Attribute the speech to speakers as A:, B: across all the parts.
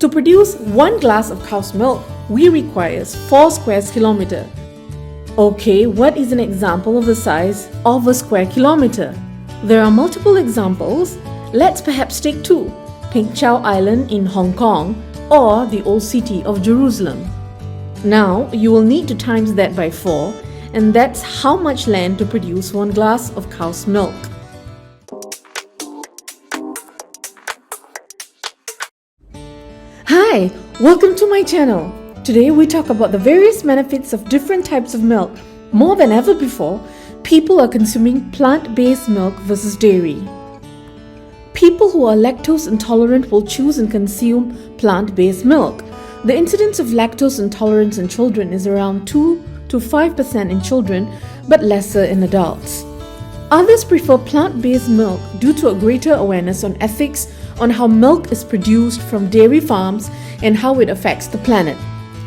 A: To produce 1 glass of cow's milk, we require 4 square kilometer. Okay, what is an example of the size of a square kilometer? There are multiple examples. Let's perhaps take 2, Peng Chau Island in Hong Kong or the old city of Jerusalem. Now, you will need to times that by 4, and that's how much land to produce 1 glass of cow's milk. Hi, welcome to my channel. Today we talk about the various benefits of different types of milk. More than ever before, people are consuming plant-based milk versus dairy. People who are lactose intolerant will choose and consume plant-based milk. The incidence of lactose intolerance in children is around 2 to 5% in children, but lesser in adults. Others prefer plant-based milk due to a greater awareness on ethics on how milk is produced from dairy farms and how it affects the planet.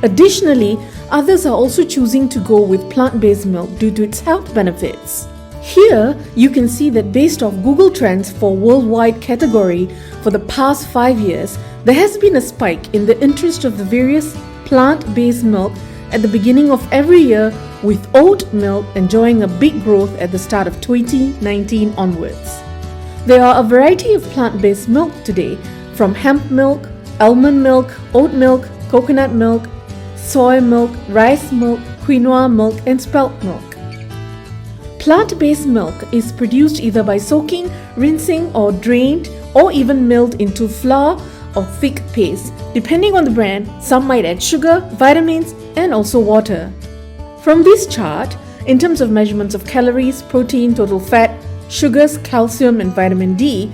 A: Additionally, others are also choosing to go with plant-based milk due to its health benefits. Here, you can see that based off Google Trends for worldwide category for the past 5 years, there has been a spike in the interest of the various plant-based milk at the beginning of every year, with oat milk enjoying a big growth at the start of 2019 onwards. There are a variety of plant-based milk today, from hemp milk, almond milk, oat milk, coconut milk, soy milk, rice milk, quinoa milk, and spelt milk. Plant-based milk is produced either by soaking, rinsing, or drained, or even milled into flour or thick paste. Depending on the brand, some might add sugar, vitamins, and also water. From this chart, in terms of measurements of calories, protein, total fat, sugars, calcium, and vitamin D,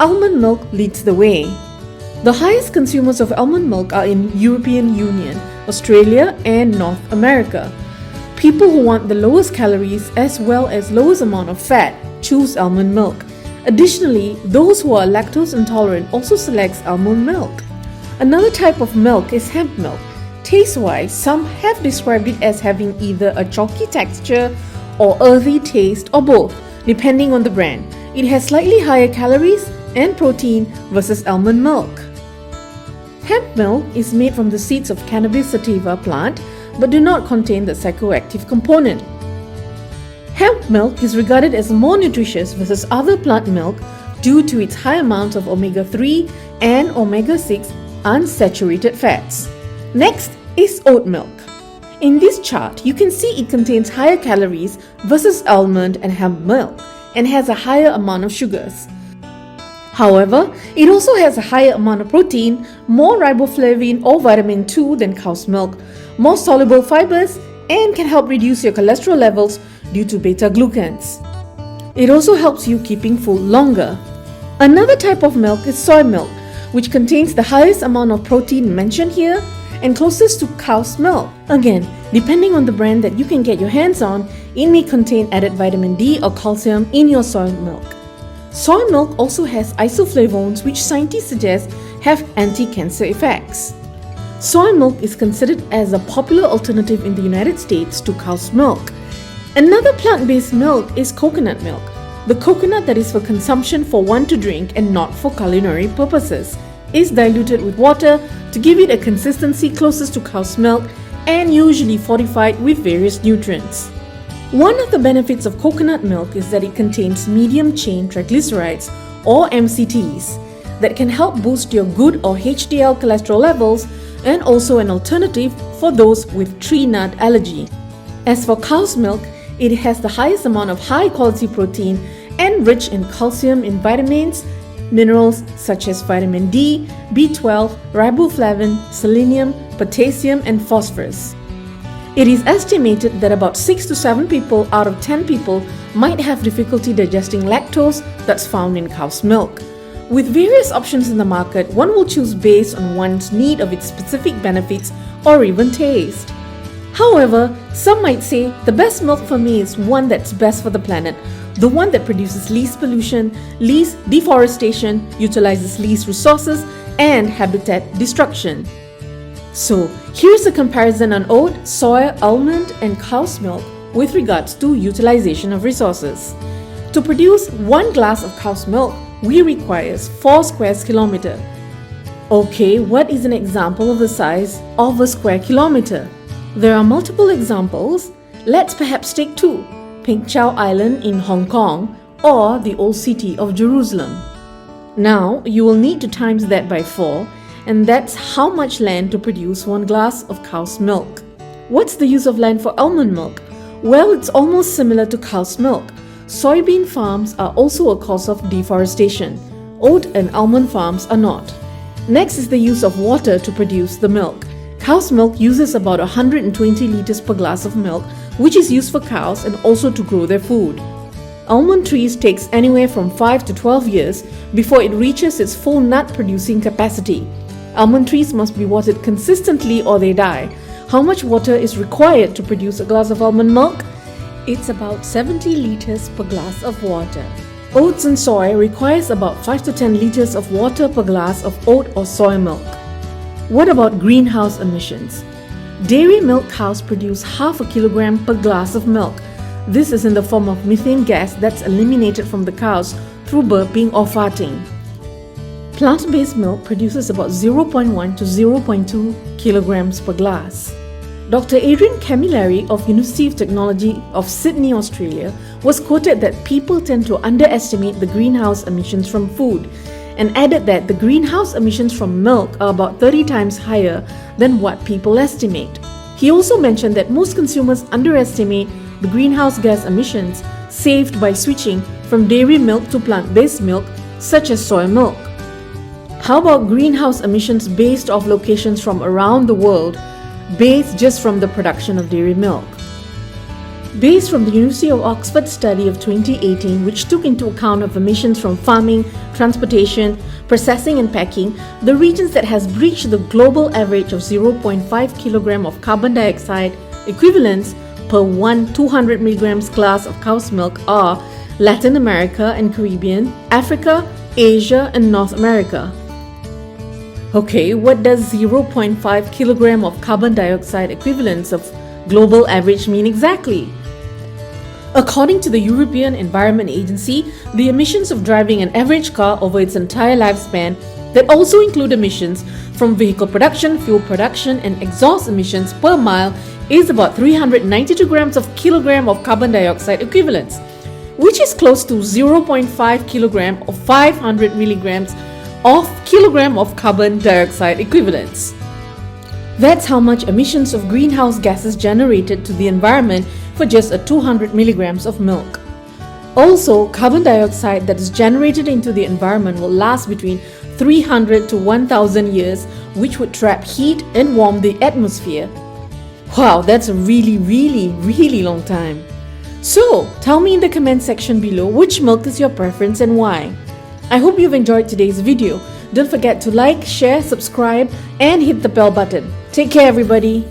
A: almond milk leads the way. The highest consumers of almond milk are in European Union, Australia, and North America. People who want the lowest calories as well as lowest amount of fat choose almond milk. Additionally, those who are lactose intolerant also select almond milk. Another type of milk is hemp milk. Taste-wise, some have described it as having either a chalky texture or earthy taste or both, depending on the brand. It has slightly higher calories and protein versus almond milk. Hemp milk is made from the seeds of Cannabis sativa plant but do not contain the psychoactive component. Hemp milk is regarded as more nutritious versus other plant milk due to its high amount of omega-3 and omega-6 unsaturated fats. Next is oat milk. In this chart, you can see it contains higher calories versus almond and hemp milk and has a higher amount of sugars. However, it also has a higher amount of protein, more riboflavin or vitamin 2 than cow's milk, more soluble fibers, and can help reduce your cholesterol levels due to beta-glucans. It also helps you keeping full longer. Another type of milk is soy milk, which contains the highest amount of protein mentioned here and closest to cow's milk. Again, depending on the brand that you can get your hands on, it may contain added vitamin D or calcium in your soy milk. Soy milk also has isoflavones, which scientists suggest have anti-cancer effects. Soy milk is considered as a popular alternative in the United States to cow's milk. Another plant-based milk is coconut milk, the coconut that is for consumption for one to drink and not for culinary purposes. Is diluted with water to give it a consistency closest to cow's milk and usually fortified with various nutrients. One of the benefits of coconut milk is that it contains medium-chain triglycerides or MCTs that can help boost your good or HDL cholesterol levels and also an alternative for those with tree nut allergy. As for cow's milk, it has the highest amount of high-quality protein and rich in calcium and vitamins, minerals such as vitamin D, B12, riboflavin, selenium, potassium, and phosphorus. It is estimated that about 6 to 7 people out of 10 people might have difficulty digesting lactose that's found in cow's milk. With various options in the market, one will choose based on one's need of its specific benefits or even taste. However, some might say the best milk for me is one that's best for the planet, the one that produces least pollution, least deforestation, utilizes least resources, and habitat destruction. So, here's a comparison on oat, soy, almond, and cow's milk with regards to utilization of resources. To produce 1 glass of cow's milk, we require 4 square kilometer. Okay, what is an example of the size of a square kilometer? There are multiple examples. Let's perhaps take two: Peng Chau Island in Hong Kong or the Old City of Jerusalem. Now, you will need to times that by 4, and that's how much land to produce 1 glass of cow's milk. What's the use of land for almond milk? Well, it's almost similar to cow's milk. Soybean farms are also a cause of deforestation. Oat and almond farms are not. Next is the use of water to produce the milk. Cow's milk uses about 120 liters per glass of milk, which is used for cows and also to grow their food. Almond trees takes anywhere from 5 to 12 years before it reaches its full nut producing capacity. Almond trees must be watered consistently or they die. How much water is required to produce a glass of almond milk? It's about 70 liters per glass of water. Oats and soy requires about 5 to 10 liters of water per glass of oat or soy milk. What about greenhouse emissions? Dairy milk cows produce half a kilogram per glass of milk. This is in the form of methane gas that's eliminated from the cows through burping or farting. Plant-based milk produces about 0.1 to 0.2 kilograms per glass. Dr. Adrian Camilleri of University of Technology of Sydney, Australia, was quoted that people tend to underestimate the greenhouse emissions from food, and added that the greenhouse emissions from milk are about 30 times higher than what people estimate. He also mentioned that most consumers underestimate the greenhouse gas emissions saved by switching from dairy milk to plant-based milk, such as soy milk. How about greenhouse emissions based off locations from around the world, based just from the production of dairy milk? Based from the University of Oxford study of 2018, which took into account of emissions from farming, transportation, processing and packing, the regions that has breached the global average of 0.5 kilogram of carbon dioxide equivalents per 200 milligrams glass of cow's milk are Latin America and Caribbean, Africa, Asia and North America. Okay, what does 0.5 kilogram of carbon dioxide equivalents of global average mean exactly? According to the European Environment Agency, the emissions of driving an average car over its entire lifespan, that also include emissions from vehicle production, fuel production and exhaust emissions per mile, is about 392 grams of kilogram of carbon dioxide equivalents, which is close to 0.5 kilogram or 500 milligrams of kilogram of carbon dioxide equivalents. That's how much emissions of greenhouse gases generated to the environment for just a 200 milligrams of milk. Also, carbon dioxide that is generated into the environment will last between 300 to 1000 years, which would trap heat and warm the atmosphere. Wow, that's a really long time. So, tell me in the comment section below which milk is your preference and why. I hope you've enjoyed today's video. Don't forget to like, share, subscribe and hit the bell button. Take care everybody.